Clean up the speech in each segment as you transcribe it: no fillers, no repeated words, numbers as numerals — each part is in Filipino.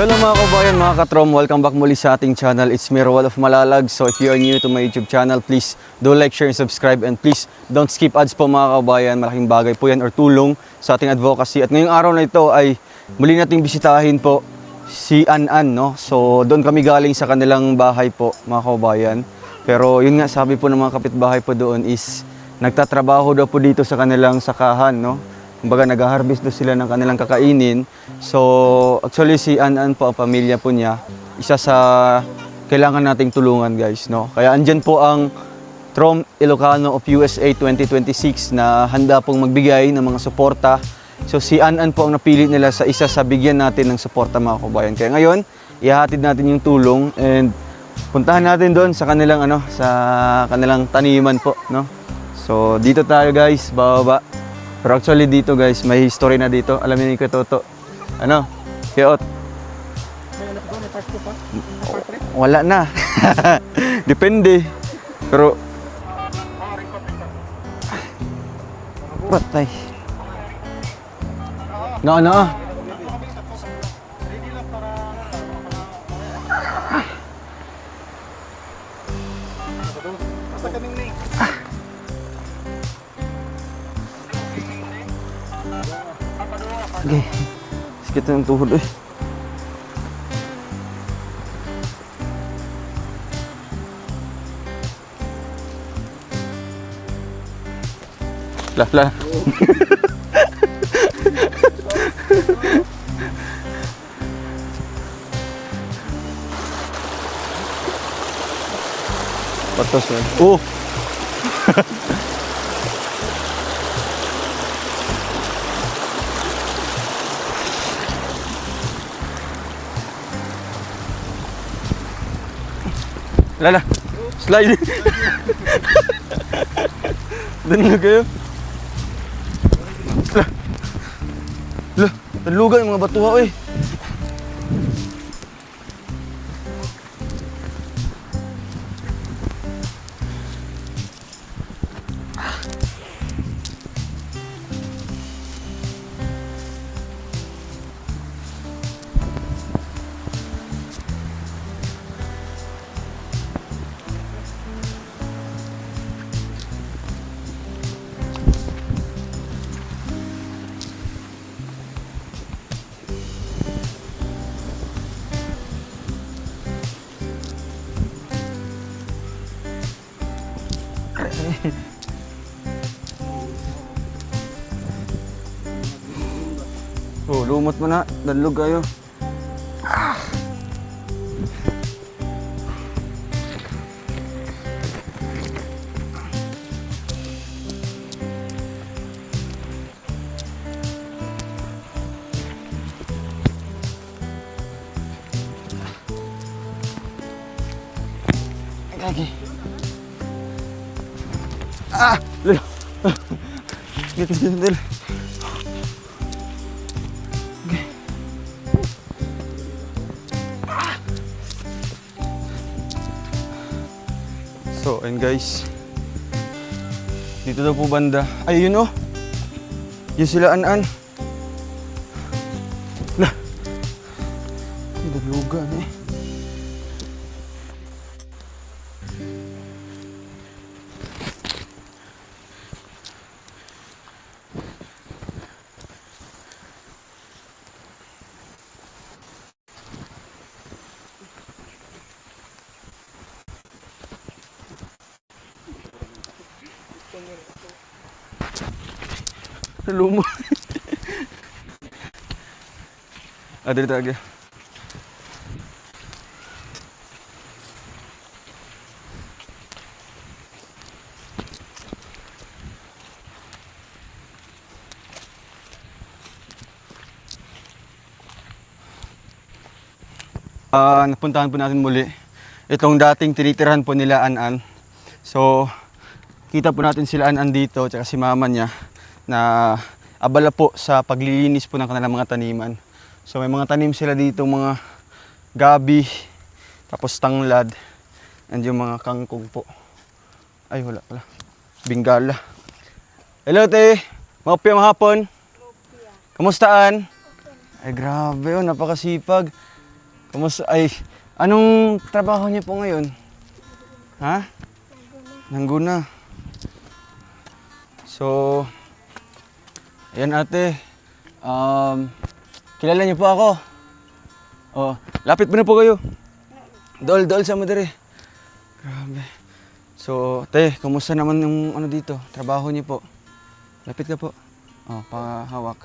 Hello mga kabayan, mga katrom, welcome back muli sa ating channel. It's me, Roel of Malalag. So if you are new to my YouTube channel, please do like, share, and subscribe. And please don't skip ads po mga kabayan. Malaking bagay po yan or tulong sa ating advocacy. At ngayong araw na ito ay muli nating bisitahin po si An-An, no? So doon kami galing sa kanilang bahay po mga kabayan. Pero yun nga, sabi po ng mga kapitbahay po doon is nagtatrabaho daw po dito sa kanilang sakahan, no? Kumbaga nag-harvest daw sila ng kanilang kakainin. So actually si An-An po, ang pamilya po niya, isa sa kailangan nating tulungan guys, no? Kaya andyan po ang Trom Ilocano of USA 2026 na handa pong magbigay ng mga suporta. So si An-An po ang napili nila sa isa sa bigyan natin ng suporta mga kabayan. Kaya ngayon, ihahatid natin yung tulong and puntahan natin doon sa kanilang sa kanilang taniman po, no? So dito tayo guys, bababa. Pero actually dito guys, may history na dito. Alam niyo ni Kuya Toto. Ano? Kiyot. Wala na. Depende. Pero patay. No. Okay. Sakit ng tuhod eh. Lah. Patos man. Oh. Lala, slide. Danlo kayo. Danlugan yung mga batuha, eh. Oh, lumot mo na. Danlog kayo. Lagi. Lalo. Dito. So, and guys, dito daw po banda. Ay, yun oh. Yun sila An-An. Lah. Ay, daglugan eh. Lumo. Dito lagi. Napuntahan po natin muli itong dating tinitirahan po nila An-An. So, kita po natin sila An-An dito, tsaka si mama niya na abala po sa paglilinis po ng kanilang mga taniman. So may mga tanim sila dito, mga gabi, tapos tanglad, and yung mga kangkong po. Ay wala pala, Bingala. Hello te, mga hapon. Kamustaan? Ay grabe oh, napakasipag. Kumusta? Ay, anong trabaho niyo po ngayon? Ha? Nangguna. So, ayan ate. Kilala niyo po ako. Oh, lapit mo na po kayo. Dol sa madere. Grabe. So, te, kumusta naman yung ano dito? Trabaho niyo po? Lapit ka po. Oh, pahawak.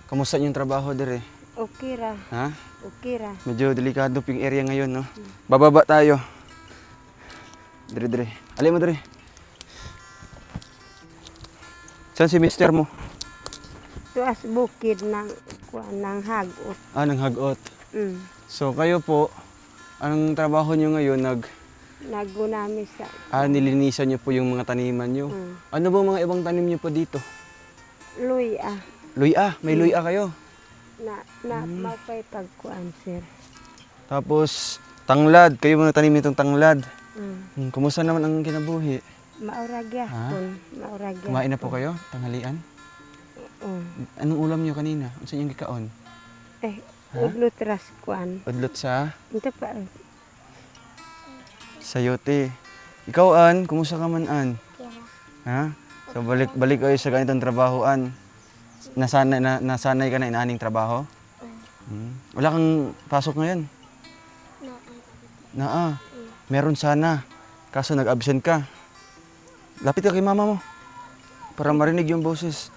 Kumusta yung trabaho dire? Okay ra. Ha? Okay ra. Medyo delikado yung area ngayon, no? Bababa tayo. Dire. Alin mo dire. Saan si mister mo? Tuas bukid ng hagot. Nang hagot. Mm. So, kayo po, anong trabaho nyo ngayon? Nagunami sa Nilinisan nyo po yung mga taniman nyo. Ano ba mga ibang tanim nyo po dito? luya. Luya, may luya kayo. Mapay pagkuan sir. Tapos, tanglad. Kayo mga tanim nitong tanglad. Mm. Kumusta naman ang kinabuhi? Mauragya kun. Mauragya. Kumain na po kayo? Tanghalian? Anong ulam nyo kanina? Ano sa inyong gikaon? Udlot ras kuan. Udlot sa Ito pa. sayote. Ikaw, An, kumusta ka man, An? Ha? So, balik kayo sa ganitong trabahoan. Nasanay ka na inaaning trabaho? Wala kang pasok ngayon? Meron sana. Kaso nag-absent ka. Lapit ka kay mama mo. Para marinig yung boses.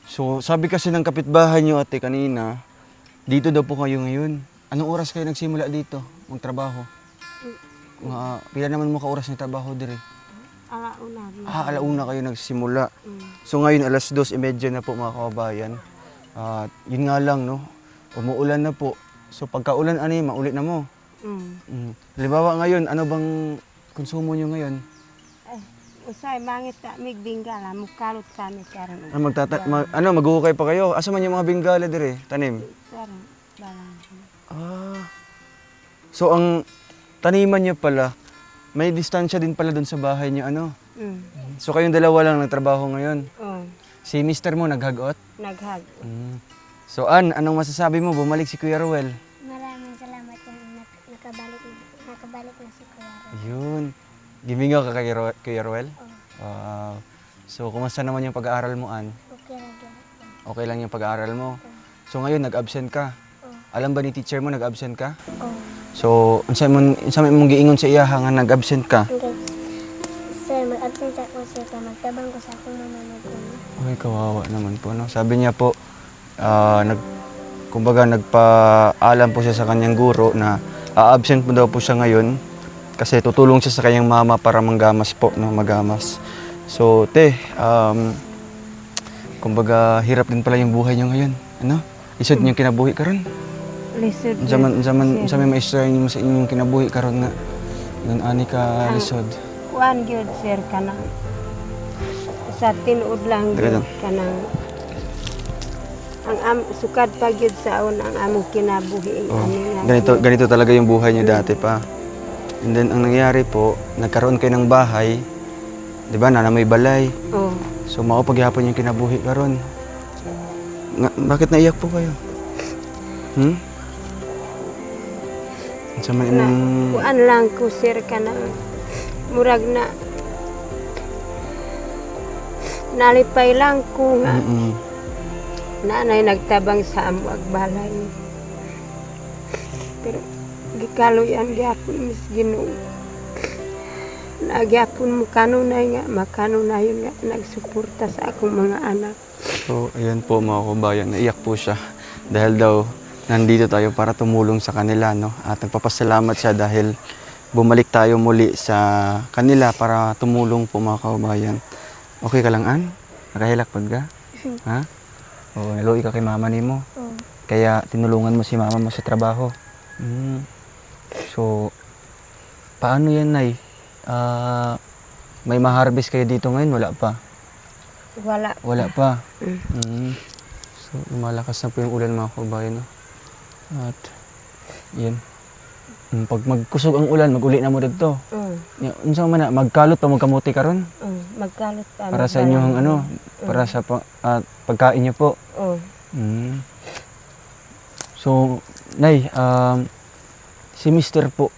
So, sabi kasi ng kapitbahay nyo ate kanina, dito daw po kayo ngayon. Anong oras kayo nagsimula dito? Magtrabaho? Pila naman mo ka-oras ng trabaho dire? Alauna. Alauna kayo nagsimula. So ngayon alas 2:30 na po mga kababayan. Yun nga lang no, umuulan na po. So pagka-ulan maulit na mo. Halimbawa ngayon, ano bang konsumo nyo ngayon? Usay mangit ta migbingala mukalot sa mi karon. Maghuhukay pa kayo? Asa man yung mga bingala dire? Tanim? Karon balang. So ang taniman niyo pala, may distansya din pala doon sa bahay niyo, ano? So kayong dalawa lang nagtrabaho ngayon? Si mister mo naghagot? Naghag. So anong masasabi mo? Bumalik si Kuya Ruel? Maraming salamat yung nakabalik na si Kuya Ro. Ayun. Gimingaw ka kay Kuya Ruel? Wow. So kumusta naman yung pag-aaral mo, An? Okay lang yan. Okay lang yung pag-aaral mo? So ngayon nag-absent ka? Alam ba ni teacher mo nag-absent ka? So, unsa mong giingon sa iya nga nag-absent ka? Okay. Sir, mag-absent ako sir ka magtabang ko sa akong manonood ko. Ay, kawawa naman po, no? Sabi niya po, kumbaga nagpaalam po siya sa kanyang guro na absent mo daw po siya ngayon kasi tutulong siya sa kanyang mama para manggamas po, no? Magamas. So, te, kumbaga hirap din pala yung buhay niyo ngayon, ano? Isod niyong kinabuhi karon? Lisod. Sa maistra mo sa inyong kinabuhi karon nga. Nun ani ka lisod. Kuan gyud sir kanang sa tinuod lang gyud kanang sukad pa gyud sa ang among kinabuhi. Ganito talaga yung buhay niyo dati pa. And then ang nangyari po, nagkaroon kayo ng bahay, 'di ba? Na may balay. So mao paghihapon yung kinabuhi karon. Bakit naiyak po kayo? Kuan lang ko sir kanang murag na nalipay lang ko nga. Nanay nagtabang sa amwag balay. Pero gikaloyan gyapon mis Ginoo. Nagyapon mo kanunay nga makanunayon nga nagsuporta sa akong mga anak. So ayan po mga kabayan, naiyak po siya dahil daw nandito tayo para tumulong sa kanila, no? At nagpapasalamat siya dahil bumalik tayo muli sa kanila para tumulong po mga kabayan. Okay ka lang, An? Nakahilak pag ka? Ha? Oo, naluwi ka kay mama ni mo. Kaya tinulungan mo si mama mo sa trabaho. So, paano yan, Nay? May ma-harvest kayo dito ngayon? Wala pa? Wala pa? So, lumalakas na po yung ulan mga kabayan, no? At yan. Pag magkusog ang ulan, mag-uli na mo dito. Unsa man na magkalot pa magkamuti karon? Magkalot pa. Para sa inyong para sa pagkain niyo po. So, Nay, Si mister po,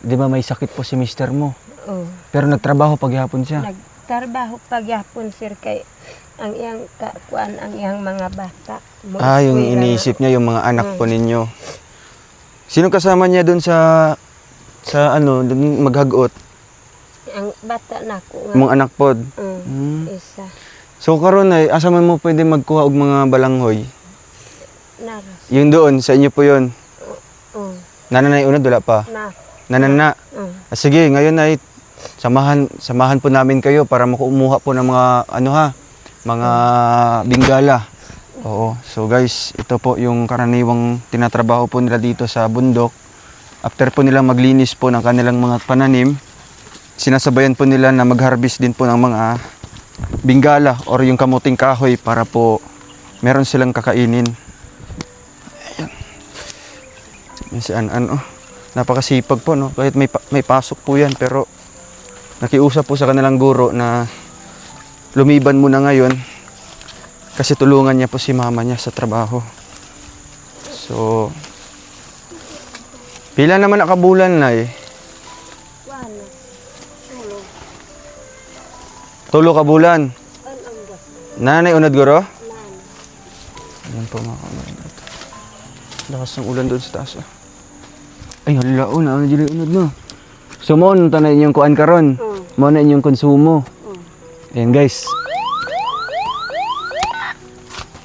di ba may sakit po si mister mo? Oh. Pero nagtrabaho paghapon siya. Nagtrabaho pagyapon sir kay ang iyang kakuan ang iyang mga bata. Yung Eskwela iniisip niya yung mga anak Mm. po ninyo. Sino kasama niya doon sa ano, dun maghagot? nga. Ang bata nako nga. Mga anak pod. Isa. So karon ay asa man mo pwede magkuha og mga balanghoy? Naras. Yung doon sa inyo po yon. Oh. Nananay unod wala pa. Na. Nanana. Sige, ngayon ay samahan po namin kayo para makumuha po ng mga mga bingala. Oo. So guys, ito po yung karaniwang tinatrabaho po nila dito sa bundok. After po nila maglinis po ng kanilang mga pananim, sinasabayan po nila na mag-harvest din po ng mga bingala or yung kamuting kahoy para po meron silang kakainin. Ayan. Yan si An-An, oh. Napakasipag po, no? Kahit may pasok po yan, pero nakiusap po sa kanilang guro na lumiban muna ngayon kasi tulungan niya po si mama niya sa trabaho. So, pila naman nakabulan na eh. Wala. Tulo. Tulo ka bulan. Ang gas. Nanay unad guro? Nan. Ayan po mga kamay natin. Lakas ng ulan doon sa taas. Ay, hala, ano dili unad no. So, mo na inyong kuan karon. Mo na inyong konsumo. Ayan guys.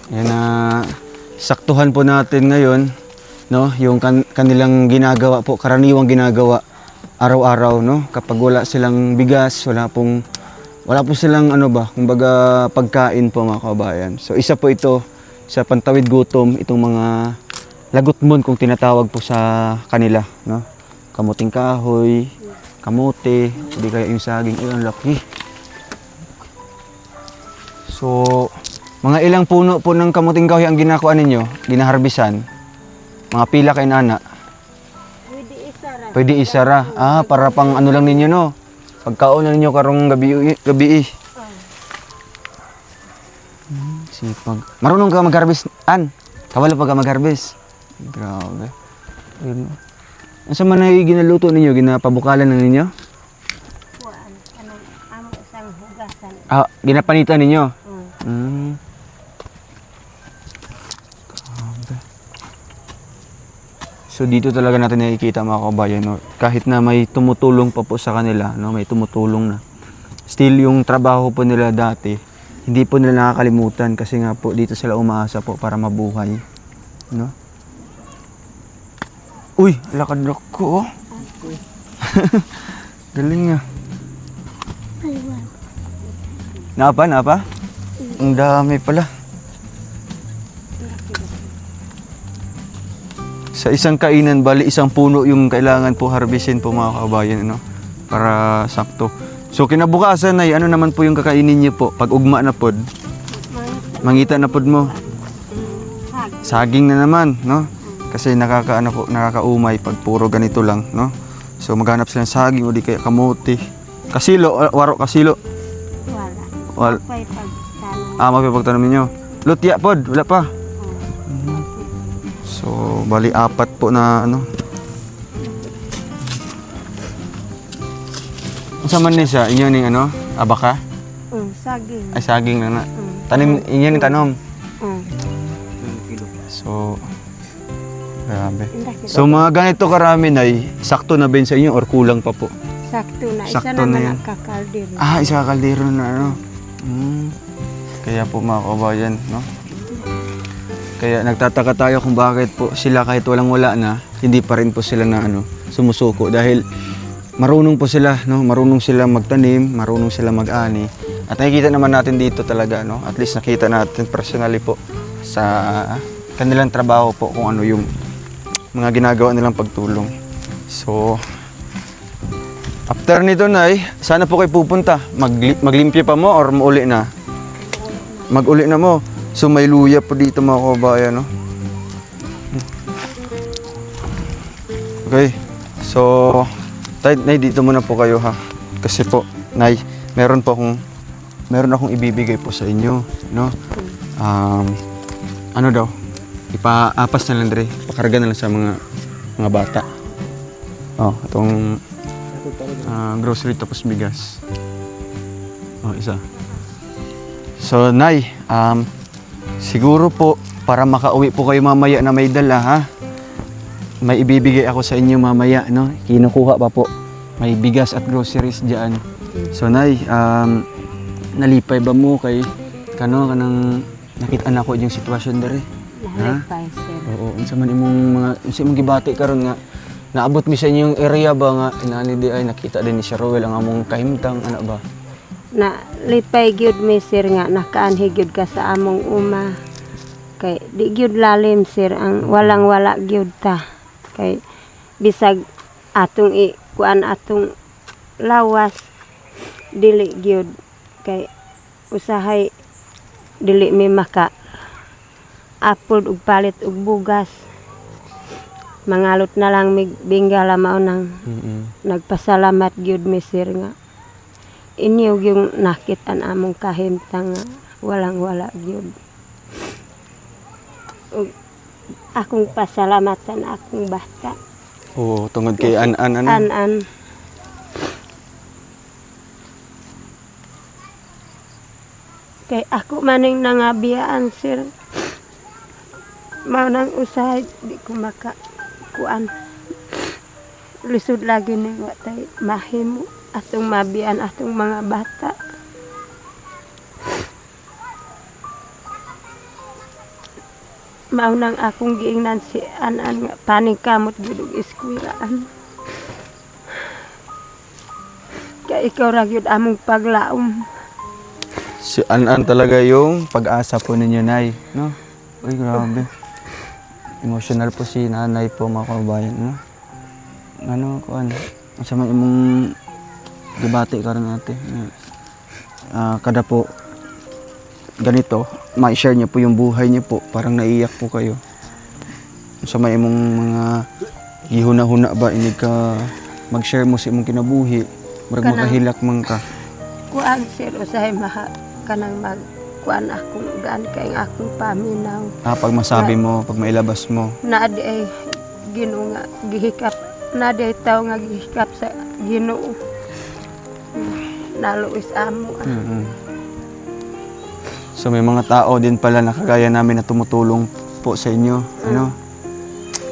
Ayan saktuhan po natin ngayon, no, yung kanilang ginagawa po, karaniwang ginagawa araw-araw, no, kapag wala silang bigas, wala po silang kumbaga pagkain po mga kabayan. So isa po ito sa pantawid gutom, itong mga lagutmon kung tinatawag po sa kanila, no, kamuting kahoy, kamote, hindi kaya yung saging, ang laki. So mga ilang puno po ng kamuting kahoy ang ginakuan ninyo, ginaharbisan? Mga pila kay nana? Pwede isara. Pwede isara. Para pang ano lang ninyo, no? Pagkaon na ninyo karong gabi. Sipag. Marunong ka mag-harvest, An? Kawala pa ka mag-harvest? Grabe. Ayun. Asa man ay ginaluto ninyo, ginapabukalan na ninyo? Kuan. Anong amo isang hugasan. Ginapanitan ninyo? Mm. So dito talaga natin nakikita mga kabayan, no? Kahit na may tumutulong pa po sa kanila, no? May tumutulong na. Still yung trabaho po nila dati, hindi po nila nakakalimutan kasi nga po dito sila umaasa po para mabuhay, no? Uy, lakad ko, oh. Galing nga. Napa? Ang dami pala. Sa isang kainan, bali isang puno yung kailangan po harvestin po mga kabayan, no? Para sakto. So kinabukasan ay ano naman po yung kakainin niyo po pag ugma na pod? Mangita na pod mo. Saging na naman, no? Kasi nakakaumay pag puro ganito lang, no? So maghanap sila ng saging o di kaya kamote. Kasilo, waro kasilo. Wala. Pay pagtanong. Mapipagtanong ninyo. Lutya pod, wala pa. So, bali 4 po na ano. Sa man ni siya, inyo ning abaka? Saging. Ay saging na na. Tanim inyo ning tanom. So, grabe. So mga ganito karami na sakto na ba yun sa inyo or kulang pa po? Sakto na. Isa Sakto na naman yan. ang kakaldero. Isa kaldero na Kaya po mga kabayan, no? Kaya nagtataka tayo kung bakit po sila kahit walang-wala na, hindi pa rin po sila na sumusuko dahil marunong po sila, no? Marunong sila magtanim, marunong sila mag-ani. At nakikita naman natin dito talaga, no? At least nakita natin personally po sa kanilang trabaho po kung ano yung mga ginagawa nilang pagtulong. So after nito, Nay, sana po kayo pupunta. Maglimpya pa mo or mauli na? Mag-uli na mo. So may luya po dito mga kabayan, no? Okay. So, Nay, dito muna po kayo ha. Kasi po, Nay, meron akong ibibigay po sa inyo, no? Ano daw? Ipaapas na lang, Dre. Pakarga na lang sa mga bata. Oh, itong grocery tapos bigas. Oh, isa. So, Nay, siguro po, para makauwi po kayo mamaya na may dala, ha? May ibibigay ako sa inyo mamaya, no? Kinukuha pa po. May bigas at groceries dyan. So, Nay, nalipay ba mo kay kanang nakita na ko yung sitwasyon dere? Nalipay, sir. Oo, unsa man unsa imong gibati karon nga naabot mi sa inyong area ba nga inani di ay nakita din ni Sir Roel ang among kahimtang ana ba? Na lipay gyud mi sir nga nakaanhi gyud ka sa among uma. Kay di gyud lalim sir ang walang wala gyud ta. Kay bisag atong kuan atong lawas dili gyud kay usahay dili mi maka apod ug palit ug bugas. Mangalot na lang mig binggala mao nang nagpasalamat gyud mi sir nga inyo yung nakit-an among kahimtang nga walang wala gyud. Ug akong pasalamatan akong bata. Oo, tungod kay an-an ano? An-an. Kay ako maning nangabiyaan sir. Mao nang usahay di ko maka kuan. Lisod lagi ni wa tay mahimo atong mabiyan atong mga bata. Mao nang akong giingnan si an-an nga paning kamot gyud og eskwelahan. Kay ikaw ra gyud among paglaom. Si an-an talaga yung pag-asa po ninyo, Nay, no? Uy, grabe. Emotional po si nanay po, mga kababayan, no? Ano, kuan? Unsa man imong gibati karon ate? Kada po ganito, ma-share niyo po yung buhay niyo po, parang naiyak po kayo. Unsa man imong mga gihuna-huna ba inig ka mag-share mo sa imong kinabuhi, murag Kanang- makahilak man ka. Kuan sir usahay maha kanang mag kuan akong gaan kay ang akong paminaw. Pag masabi mo, pag mailabas mo. Na di ay Ginoo nga gihikap na di ay tao nga gihikap sa Ginoo. Naluis amo. So may mga tao din pala na kagaya namin na tumutulong po sa inyo, ano?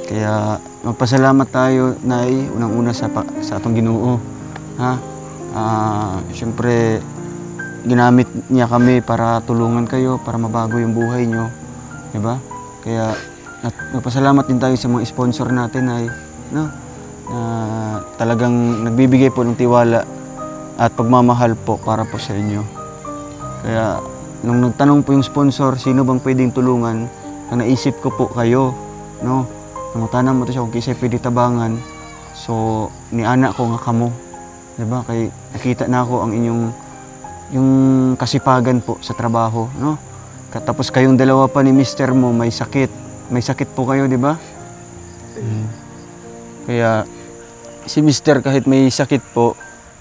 Kaya magpasalamat tayo, Nay, unang-una sa atong Ginoo, ha? Siyempre ginamit niya kami para tulungan kayo, para mabago yung buhay nyo, di ba? Kaya magpasalamat din tayo sa mga sponsor natin, Nay, no? Na talagang nagbibigay po ng tiwala at pagmamahal po para po sa inyo. Kaya nung nagtanong po yung sponsor, sino bang pwedeng tulungan, na naisip ko po kayo, no? Nangutanang mo to siya kung kisay pwede tabangan. So, ni anak ko nga kamo, diba? Kay nakita na ako ang inyong yung kasipagan po sa trabaho, no? Tapos kayong dalawa pa ni mister mo may sakit. May sakit po kayo, di ba? Kaya si mister kahit may sakit po,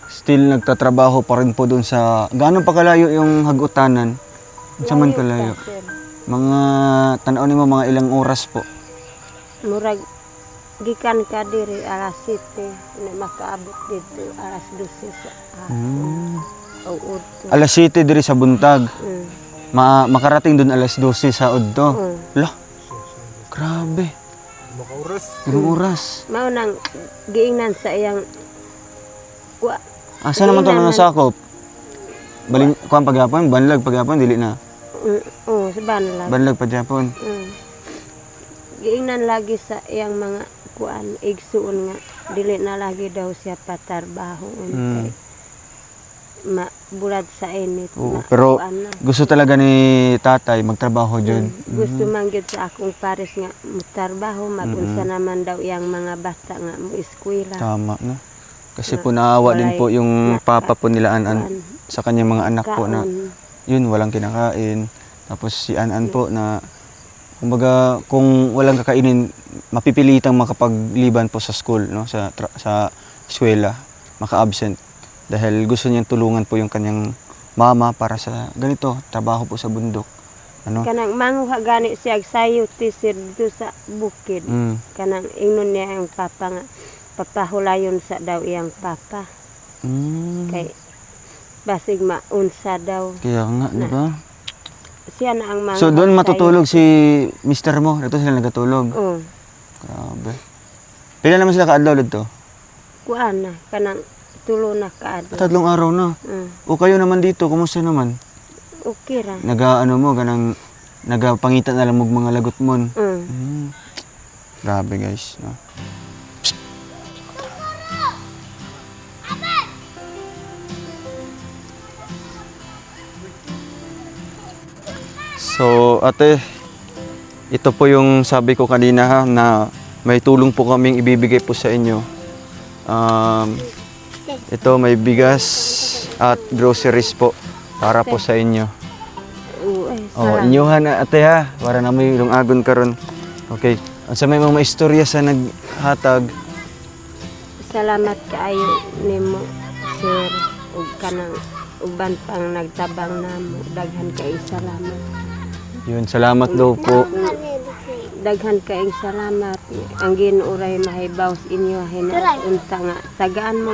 still nagtatrabaho pa rin po doon sa gaano pa kalayo yung hagutanan. Sa man kalayo. Mga tanaw nimo mga ilang oras po. Murag gikan ka diri alas 7 na makaabot dito alas 12 sa hapon. Alas 7 diri sa buntag. Makarating doon alas 12 sa udto. Lah. Grabe. Ilang oras. Mao nang giingnan sa iyang Asa naman to nang sakop? Baling kuan pagyapon, banlag pagyapon dili na. sa banlag. Banlag pagyapon. Giingnan lagi sa iyang mga kuan igsuon nga dili na lagi daw siya patarbaho kay bulad sa init. Pero gusto talaga ni tatay magtrabaho dyan. Gusto man gyud sa akong pares nga magtrabaho, magunsa naman daw iyang mga bata nga mo eskwela. Tama, no? Kasi po naawa din po yung papa po nila An-an sa kanyang mga anak po na yun, walang kinakain. Tapos si An-an po na kumbaga kung walang kakainin, mapipilitang makapagliban po sa school, no? Sa eskwela, maka-absent. Dahil gusto niyang tulungan po yung kanyang mama para sa ganito, trabaho po sa bundok. Ano? Kanang manguha gani siya sayo tisir dito sa bukid. Kanang ingnon niya ang papa nga papahulayon sa daw iyang papa. Kay basig maunsa daw. Kaya nga, di ba? Siya na ang mga So doon matutulog si mister mo? Ito sila nagatulog? Oo. Grabe. Pila naman sila kaadlaw dito? Kuan na, kanang tulo na kaadlaw. 3 araw na. O kayo naman dito, kumusta naman? Okay ra. Ano mo, ganang nagapangita na lang mo mga lagot mo. Mm. Grabe guys. No? So ate, ito po yung sabi ko kanina ha, na may tulong po kaming ibibigay po sa inyo. Ito may bigas at groceries po para po sa inyo. Oh, inyuhan na ate ha, para na may lungagon karon. Okay. Ang sa may mga istorya sa naghatag. Salamat kaayo nimo sir ug kanang uban pang nagtabang namo. Daghan kay salamat. Yun, salamat daw po. Daghan kay salamat. Ang Ginoo ray mahibaw sa inyo unta nga tagaan mo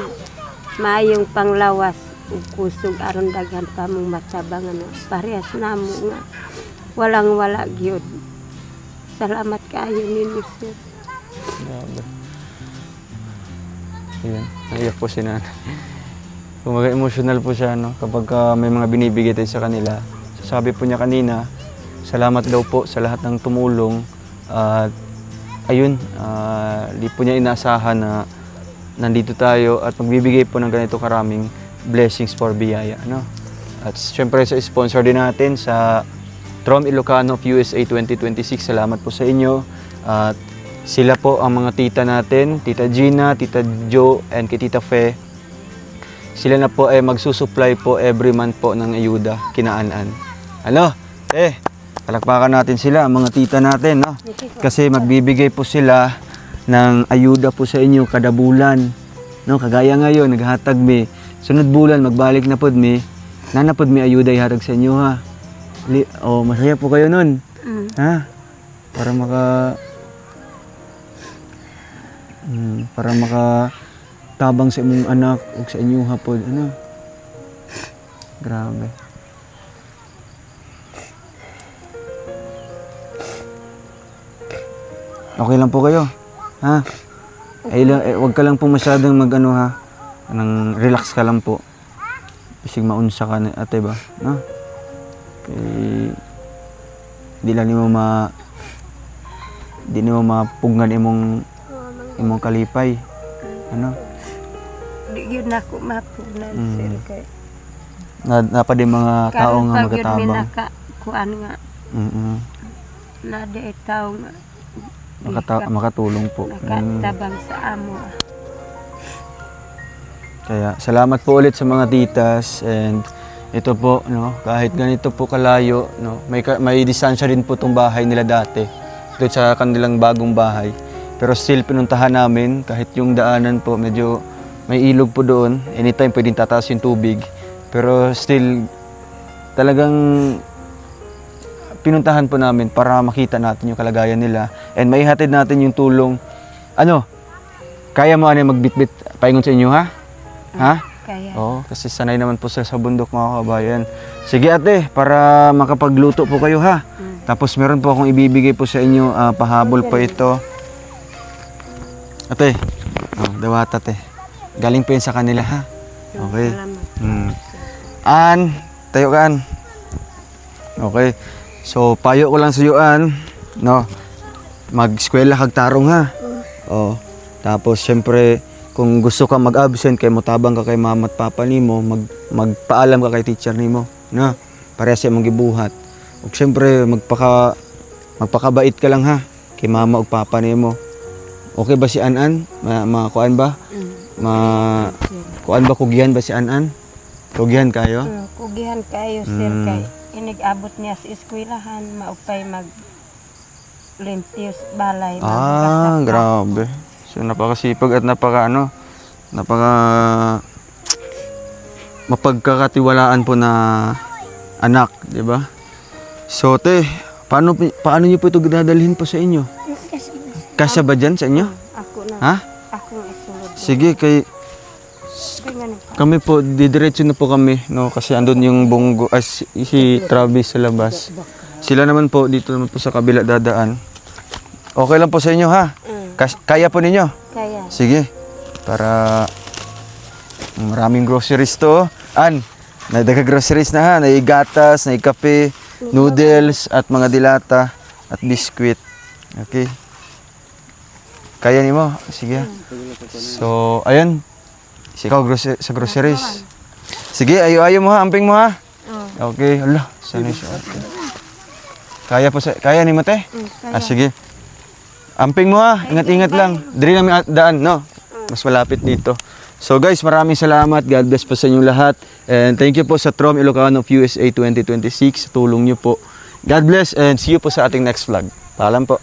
maayong panglawas ug kusog aron daghan pa mong matabangan parehas namo nga walang wala gyud. Salamat kaayo ninyo sir. Grabe. Ayan, naiyak po si nanay. Kumaga emotional po siya, no? Kapag may mga binibigay tayo sa kanila. Sabi po niya kanina, salamat daw po sa lahat ng tumulong. At ayun, di po niya inaasahan na nandito tayo at magbibigay po ng ganito karaming blessings for biyaya, no? At syempre sa sponsor din natin sa Trom Ilocano of USA 2026, salamat po sa inyo. At sila po ang mga tita natin, Tita Gina, Tita Jo, and kay Tita Fe. Sila na po ay magsusupply po every month po ng ayuda, kinaanan. Ano? Palakpakan natin sila, ang mga tita natin, no? Kasi magbibigay po sila ng ayuda po sa inyo kada bulan. No? Kagaya ngayon, naghatag mi. Sunod bulan, magbalik na po mi. Nanapod mi ayuda ihatag sa inyo, ha? Masaya po kayo nun. Ha? Para tabang sa imong anak o sa inyong hapon. Ano? Grabe. Okay lang po kayo? Ha? Wag ka lang po masyadong ha? Relax ka lang po. Bisig maunsa ka na ate ba? No? Di lang nimo mapugnan imong kalipay. Ano? Di yun ako mapunan sir kay Napa din mga tao nga magatabang. Kuan nga na di tao nga makatulong po. Nakatabang sa amo. Kaya salamat po ulit sa mga titas, and ito po, no, kahit ganito po kalayo, no, may distansya din po tong bahay nila dati doon sa kanilang bagong bahay. Pero still pinuntahan namin kahit yung daanan po medyo may ilog po doon. Anytime pwedeng tataas yung tubig. Pero still talagang pinuntahan po namin para makita natin yung kalagayan nila and maihatid natin yung tulong. Ano? Kaya mo magbitbit paingon sa inyo, ha? Ha? Kaya. Oo, kasi sanay naman po sa bundok, mga kabayan. Sige ate, para makapagluto po kayo, ha? Tapos meron po akong ibibigay po sa inyo, pahabol po ito. Ate, dawat ate. Galing po yun sa kanila, ha? Okay. An, tayo ka, An. Okay. So, payo ko lang sa iyo, An. No? Mag-eskwela kag tarong, ha? Oo. Tapos, syempre, kung gusto ka mag-absent, kay motabang ka kay mama at papa nimo, magpaalam ka kay teacher nimo, no? Para siya mong gibuhat. Ug syempre, magpakabait ka lang, ha? Kay mama ug papa nimo. Okay ba si An-An? Kuan ba? Kuan ba, kugihan ba si An-An? Kugihan kayo? Kugihan kayo, sir, kay inigabot niya sa eskwelahan, maupay limpios balay. Grabe. So napakasipag at mapagkakatiwalaan po na anak, di ba? So te, paano niyo po ito dadalhin po sa inyo? Kasya ba dyan sa inyo? Ako na. Ha? Ako nga ito. Sige, kami po, didiretso na po kami, no? Kasi andun yung Bongo, si Travis sa labas. Sila naman po, dito naman po sa kabila dadaan. Okay lang po sa inyo, ha? Kaya po ninyo? Kaya. Sige, para maraming groceries to. Nagdaga-groceries na ha. Naigatas, kape, noodles, at mga dilata, at biskwit. Okay. Kaya ni mo? Sige. So, ayun. Ikaw sa groceries. Sige, ayo-ayo mo ha. Amping mo ha. Okay. Ala, sana siya. Kaya po kaya ni Mate? Sige. Amping mo ha. Ingat-ingat lang. Diri namin daan, no? Mas malapit dito. So guys, maraming salamat. God bless po sa inyong lahat. And thank you po sa Trom Ilocano of USA 2026. Tulong niyo po. God bless and see you po sa ating next vlog. Paalam po.